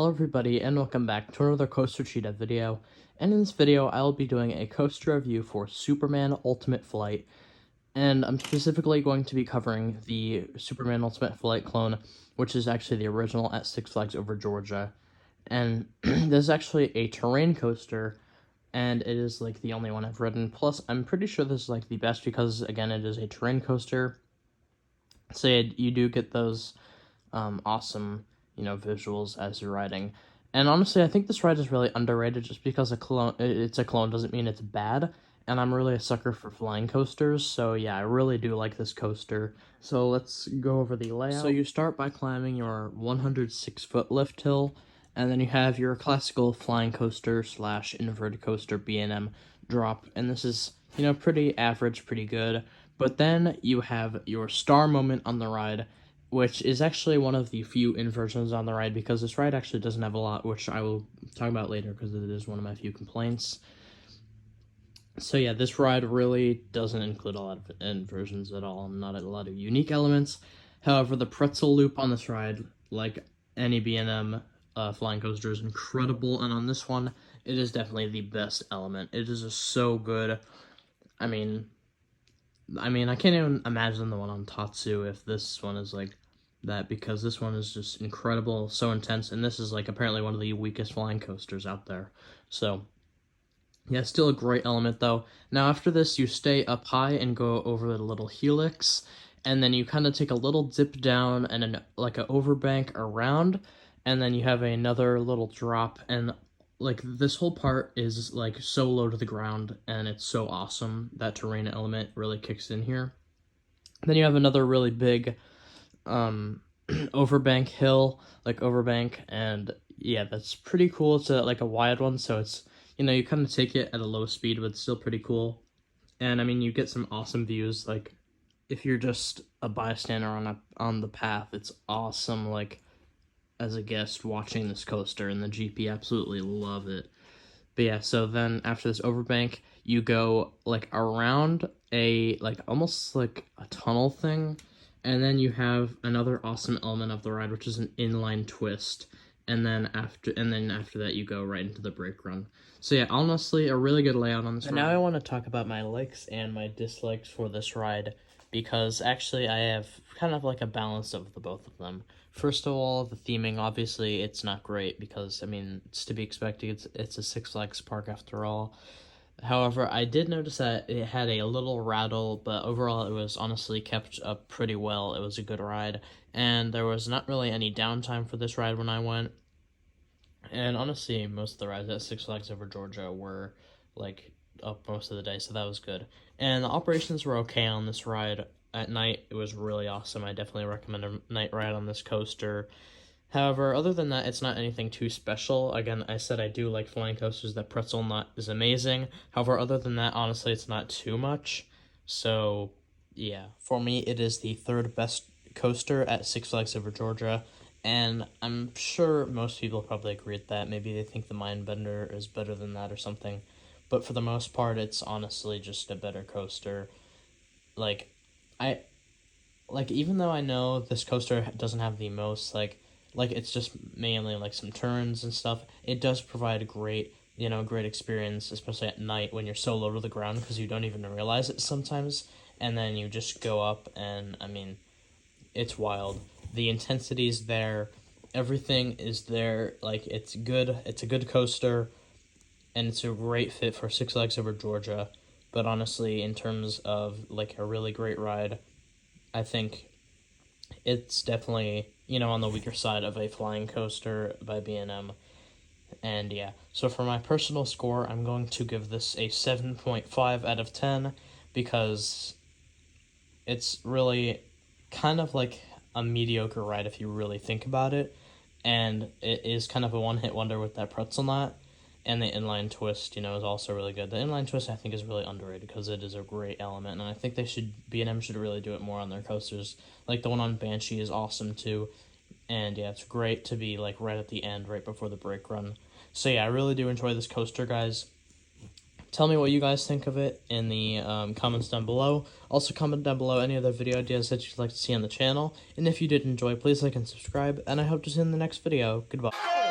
Hello everybody and welcome back to another coaster cheetah video, and in this video I will be doing a coaster review for Superman Ultimate Flight, and I'm specifically going to be covering the Superman Ultimate Flight clone, which is actually the original at Six Flags Over Georgia, and this is actually a terrain coaster, and it is like the only one I've ridden, plus I'm pretty sure this is like the best because again it is a terrain coaster, so you do get those awesome visuals as you're riding. And honestly, I think this ride is really underrated just because it's a clone doesn't mean it's bad. And I'm really a sucker for flying coasters, so yeah, I really do like this coaster. So let's go over the layout. So you start by climbing your 106-foot lift hill, and then you have your classical flying coaster / inverted coaster B&M drop, and this is, pretty average, pretty good. But then you have your star moment on the ride, which is actually one of the few inversions on the ride because this ride actually doesn't have a lot, which I will talk about later because it is one of my few complaints. So yeah, this ride really doesn't include a lot of inversions at all, not a lot of unique elements. However, the pretzel loop on this ride, like any B&M flying coaster, is incredible, and on this one, it is definitely the best element. It is just so good. I mean, I can't even imagine the one on Tatsu if this one is like that, because this one is just incredible, so intense, and this is like apparently one of the weakest flying coasters out there. So yeah, still a great element though. Now after this, you stay up high and go over the little helix, and then you kind of take a little dip down and like an overbank around, and then you have another little drop, and like this whole part is like so low to the ground, and it's so awesome. That terrain element really kicks in here. Then you have another really big overbank hill, and yeah, that's pretty cool. It's like a wide one, so it's, you kind of take it at a low speed, but it's still pretty cool. And I mean, you get some awesome views. Like if you're just a bystander on the path, it's awesome. Like as a guest watching this coaster, and the GP absolutely love it. But yeah, so then after this overbank, you go like around a almost like a tunnel thing, and then you have another awesome element of the ride, which is an inline twist. And then after that, you go right into the brake run. So yeah, honestly, a really good layout on this ride. Now I want to talk about my likes and my dislikes for this ride, because actually I have kind of like a balance of the both of them. First of all, the theming, obviously it's not great because, I mean, it's to be expected. It's a Six Flags park after all. However, I did notice that it had a little rattle, but overall it was honestly kept up pretty well. It was a good ride, and there was not really any downtime for this ride when I went. And honestly, most of the rides at Six Flags Over Georgia were like up most of the day, so that was good. And the operations were okay on this ride. At night, it was really awesome. I definitely recommend a night ride on this coaster. However, other than that, it's not anything too special. Again, I said I do like flying coasters. That pretzel nut is amazing. However, other than that, honestly, it's not too much. So, yeah. For me, it is the third best coaster at Six Flags Over Georgia. And I'm sure most people probably agree with that. Maybe they think the Mindbender is better than that or something. But for the most part, it's honestly just a better coaster. Even though I know this coaster doesn't have the most, it's just mainly like some turns and stuff, it does provide a great experience, especially at night when you're so low to the ground because you don't even realize it sometimes, and then you just go up, and I mean, it's wild. The intensity is there, everything is there, like it's good, it's a good coaster, and it's a great fit for Six Flags Over Georgia. But honestly, in terms of like a really great ride, I think it's definitely, on the weaker side of a flying coaster by B&M. And yeah, so for my personal score, I'm going to give this a 7.5 out of 10, because it's really kind of like a mediocre ride if you really think about it. And it is kind of a one-hit wonder with that pretzel knot. And the inline twist, is also really good. The inline twist, I think, is really underrated because it is a great element, and I think B&M should really do it more on their coasters. Like the one on Banshee is awesome too, and yeah, it's great to be like right at the end, right before the brake run. So yeah, I really do enjoy this coaster, guys. Tell me what you guys think of it in the comments down below. Also, comment down below any other video ideas that you'd like to see on the channel, and if you did enjoy, please like and subscribe, and I hope to see you in the next video. Goodbye.